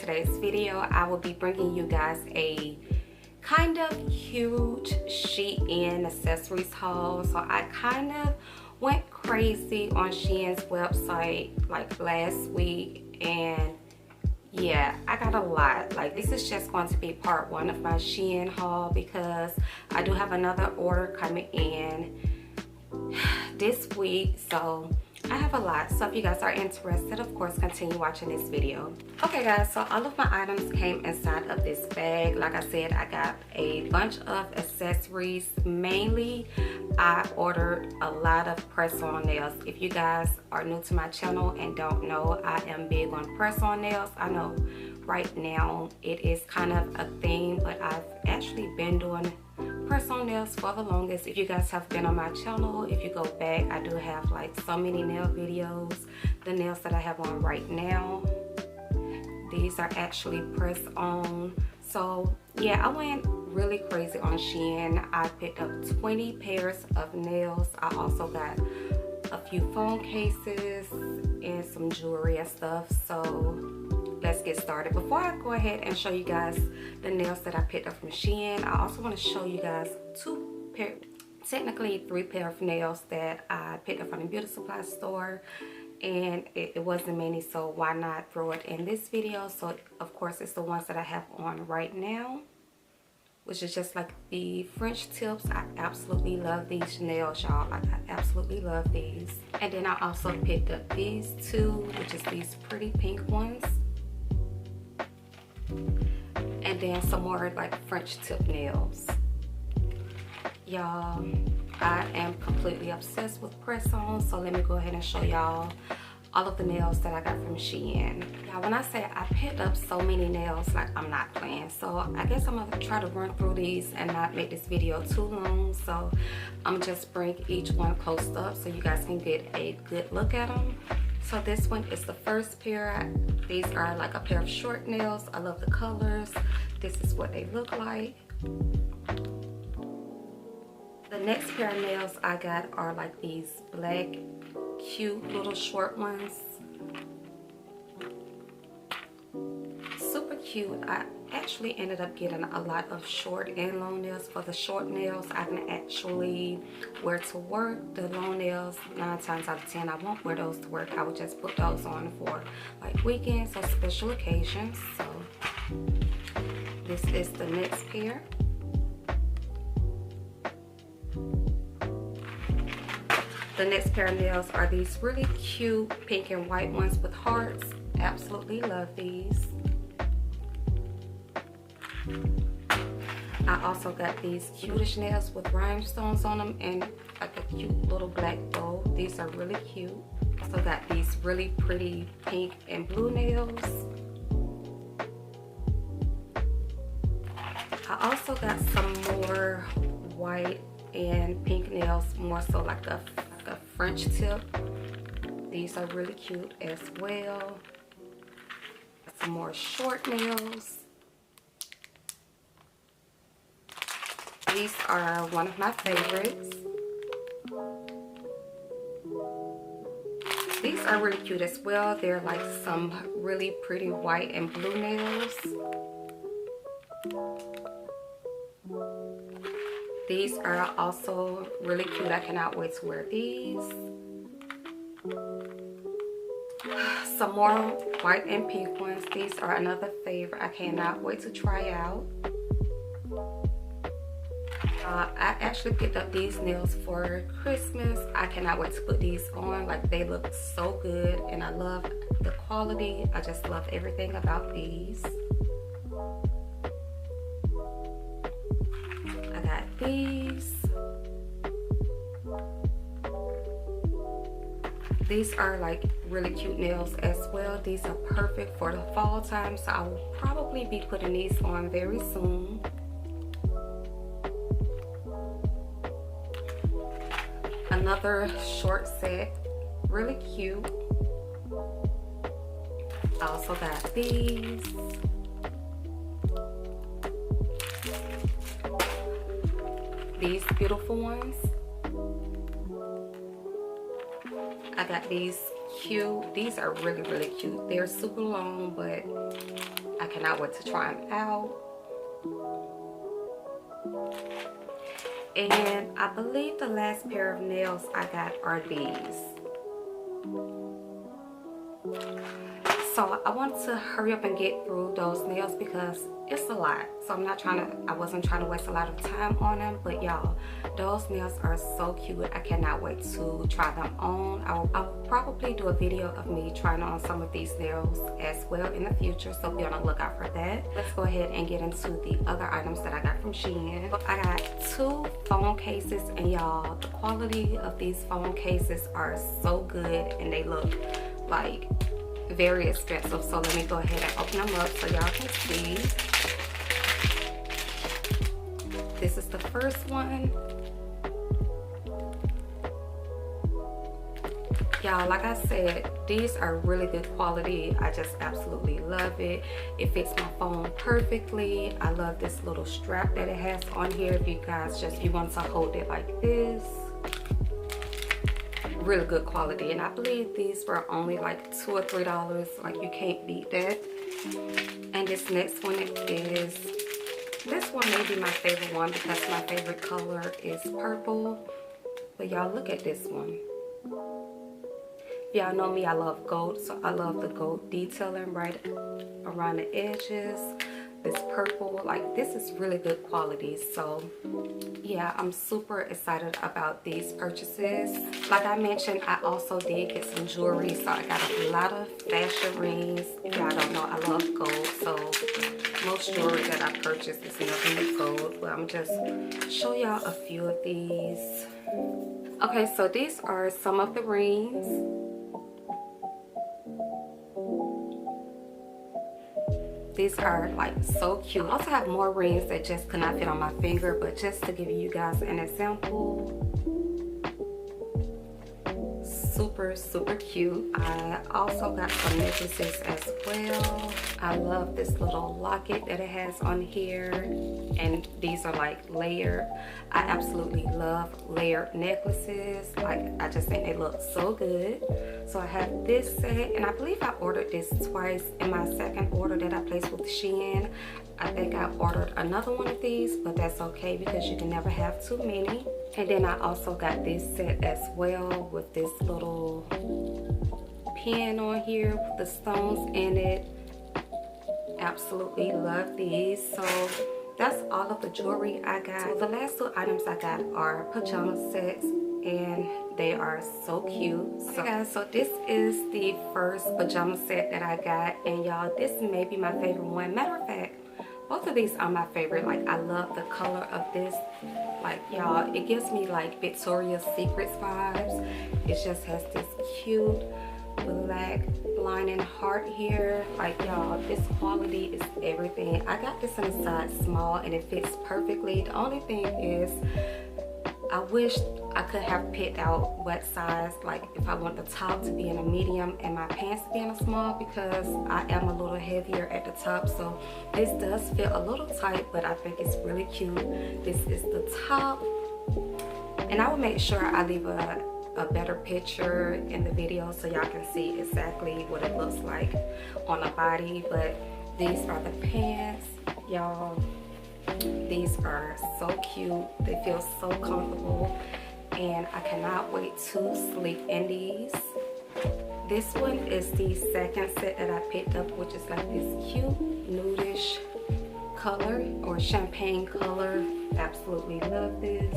today's video, I will be bringing you guys a kind of huge Shein accessories haul. So I kind of went crazy on Shein's website like last week, and yeah, I got a lot. Like, this is just going to be part one of my Shein haul because I do have another order coming in this week, so I have a lot. So if you guys are interested, of course, continue watching this video. Okay guys, so all of my items came inside of this bag. Like I said, I got a bunch of accessories. Mainly I ordered a lot of press-on nails. If you guys are new to my channel and don't know, I am big on press-on nails. I know right now it is kind of a thing, but I've actually been doing press-on nails for the longest. If you guys have been on my channel, if you go back, I do have like so many nail videos. The nails that I have on right now, these are actually press-on. So yeah, I went really crazy on Shein. I picked up 20 pairs of nails. I also got a few phone cases and some jewelry and stuff. So let's get started. Before I go ahead and show you guys the nails that I picked up from Shein, I also want to show you guys technically three pair of nails that I picked up from the beauty supply store, and it wasn't many, so why not throw it in this video. So of course it's the ones that I have on right now, which is just like the French tips. I absolutely love these nails, y'all. Like, I absolutely love these. And then I also picked up these two, which is these pretty pink ones. And then some more like French tip nails. Y'all, I am completely obsessed with press-on, so let me go ahead and show y'all all of the nails that I got from Shein. Y'all, when I say I picked up so many nails, like, I'm not playing. So I guess I'm gonna try to run through these and not make this video too long. So I'm gonna just bring each one close up so you guys can get a good look at them. So this one is the first pair. These are like a pair of short nails. I love the colors. This is what they look like. The next pair of nails I got are like these black, cute little short ones. Super cute. I actually ended up getting a lot of short and long nails. For the short nails, I can actually wear to work. The long nails, 9 times out of 10, I won't wear those to work. I would just put those on for like weekends or special occasions. So this is the next pair. The next pair of nails are these really cute pink and white ones with hearts. Absolutely love these. I also got these cutish nails with rhinestones on them and like a cute little black bow. These are really cute. Also got these really pretty pink and blue nails. I also got some more white and pink nails, more so like a French tip. These are really cute as well. Some more short nails. These are one of my favorites. These are really cute as well. They're like some really pretty white and blue nails. These are also really cute. I cannot wait to wear these. Some more white and pink ones. These are another favorite. I cannot wait to try out. I actually picked up these nails for Christmas. I cannot wait to put these on. Like, they look so good and I love the quality. I just love everything about these. I got these. These are like really cute nails as well. These are perfect for the fall time, so I will probably be putting these on very soon. Another short set, really cute. I also got these. These beautiful ones. I got these cute. These are really, really cute. They're super long, but I cannot wait to try them out. And I believe the last pair of nails I got are these. So I want to hurry up and get through those nails because it's a lot. So I wasn't trying to waste a lot of time on them, but y'all, those nails are so cute. I cannot wait to try them on. I'll probably do a video of me trying on some of these nails as well in the future, so be on the lookout for that. Let's go ahead and get into the other items that I got from Shein. I got 2 phone cases, and y'all, the quality of these phone cases are so good and they look like very expensive. So let me go ahead and open them up so y'all can see. This is the first one. Y'all, like I said, these are really good quality. I just absolutely love it. It fits my phone perfectly. I love this little strap that it has on here. If you want to hold it like this. Really good quality, and I believe these were only like $2 or $3. Like, you can't beat that. And this next one is, this one may be my favorite one because my favorite color is purple. But y'all, look at this one. Y'all know me, I love gold, so I love the gold detailing right around the edges. This purple, like, this is really good quality. So yeah, I'm super excited about these purchases. Like I mentioned, I also did get some jewelry, so I got a lot of fashion rings. If y'all don't know, I love gold, so most jewelry that I purchased is nothing but gold. But I'm just show y'all a few of these. Okay, so these are some of the rings. These are like so cute. I also have more rings that just could not fit on my finger, but just to give you guys an example, super cute. I also got some necklaces as well. I love this little locket that it has on here, and these are like layered. I absolutely love layered necklaces. Like, I just think they look so good. So I have this set, and I believe I ordered this twice in my second order that I placed with Shein. I think I ordered another one of these, but that's okay because you can never have too many. And then I also got this set as well with this little pin on here with the stones in it. Absolutely love these. So that's all of the jewelry I got. So the last 2 items I got are pajama sets, and they are so cute. So okay guys, so this is the first pajama set that I got, and y'all, this may be my favorite one. Matter of fact, both of these are my favorite. Like, I love the color of this. Like, y'all, it gives me like Victoria's Secrets vibes. It just has this cute black lining heart here. Like, y'all, this quality is everything. I got this in a size small and it fits perfectly. The only thing is, I wish I could have picked out what size, like if I want the top to be in a medium and my pants to be in a small, because I am a little heavier at the top. So this does fit a little tight, but I think it's really cute. This is the top, and I will make sure I leave a better picture in the video so y'all can see exactly what it looks like on the body. But these are the pants, y'all. These are so cute. They feel so comfortable, and I cannot wait to sleep in these. This one is the second set that I picked up, which is like this cute nudish color or champagne color. Absolutely love this.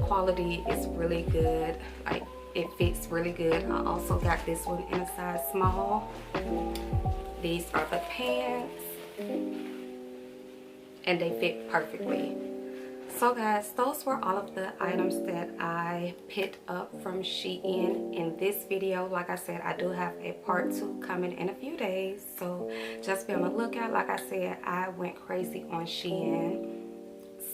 Quality is really good. Like, it fits really good. I also got this one in a size small. These are the pants, and they fit perfectly. So guys, those were all of the items that I picked up from Shein in this video. Like I said, I do have a part 2 coming in a few days, so just be on the lookout. Like I said, I went crazy on Shein,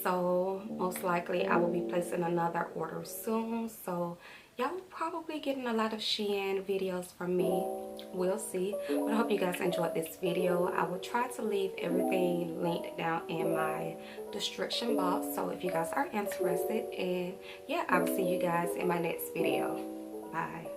so most likely I will be placing another order soon. So y'all will probably getting a lot of Shein videos from me. We'll see. But I hope you guys enjoyed this video. I will try to leave everything linked down in my description box, so if you guys are interested. And yeah, I will see you guys in my next video. Bye.